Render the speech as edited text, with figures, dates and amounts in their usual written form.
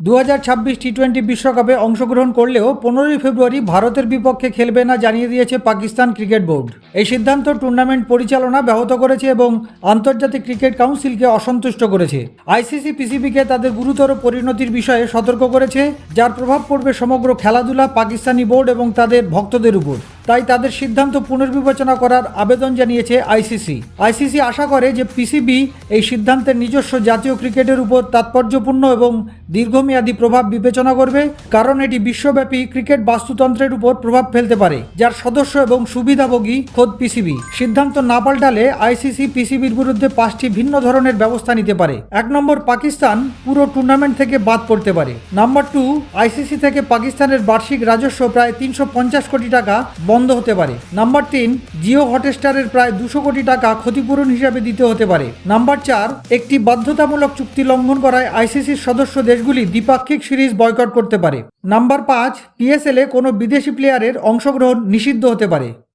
2026 টি-20 বিশ্বকাপে অংশগ্রহণ করলেও 15 ফেব্রুয়ারি ভারতের বিপক্ষে খেলবে না জানিয়ে দিয়েছে পাকিস্তান ক্রিকেট বোর্ড। এই সিদ্ধান্ত টুর্নামেন্ট পরিচালনা ব্যাহত করেছে এবং আন্তর্জাতিক ক্রিকেট কাউন্সিলকে অসন্তুষ্ট করেছে। আইসিসি পিসিবিকে তাদের গুরুতর পরিণতির বিষয়ে সতর্ক করেছে, যার প্রভাব পড়বে সমগ্র খেলাধুলা, পাকিস্তানি বোর্ড এবং তাদের ভক্তদের উপর। তাই তাদের সিদ্ধান্ত পুনর্বিবেচনা করার আবেদন জানিয়েছে আইসিসি। আইসিসি আশা করে যে পিসিবি এই সিদ্ধান্তের নিজস্ব জাতীয় ক্রিকেটের উপর তাৎপর্যপূর্ণ এবং দীর্ঘমেয়াদী প্রভাব বিবেচনা করবে, কারণ এটি বিশ্বব্যাপী ক্রিকেট বাস্তুতন্ত্রের উপর প্রভাব ফেলতে পারে, যার সদস্য এবং সুবিধাভোগী খোদ পিসিবি। সিদ্ধান্ত না পাল্টালে আইসিসি পিসিবির বিরুদ্ধে 5টি ভিন্ন ধরনের ব্যবস্থা নিতে পারে। 1 নম্বর, পাকিস্তান পুরো টুর্নামেন্ট থেকে বাদ পড়তে পারে। নাম্বার 2, আইসিসি থেকে পাকিস্তানের বার্ষিক রাজস্ব প্রায় 350 কোটি টাকা বন্ধ হতে পারে। নাম্বার 3, জিও হটস্টারের প্রায় 200 কোটি টাকা ক্ষতিপূরণ হিসাবে দিতে হতে পারে। নাম্বার 4, একটি বাধ্যতামূলক চুক্তি লঙ্ঘন করায় আইসিসির সদস্য দেশগুলি দ্বিপাক্ষিক সিরিজ বয়কট করতে পারে। নাম্বার 5, পিএসএল এ কোনো বিদেশি প্লেয়ারের অংশগ্রহণ নিষিদ্ধ হতে পারে।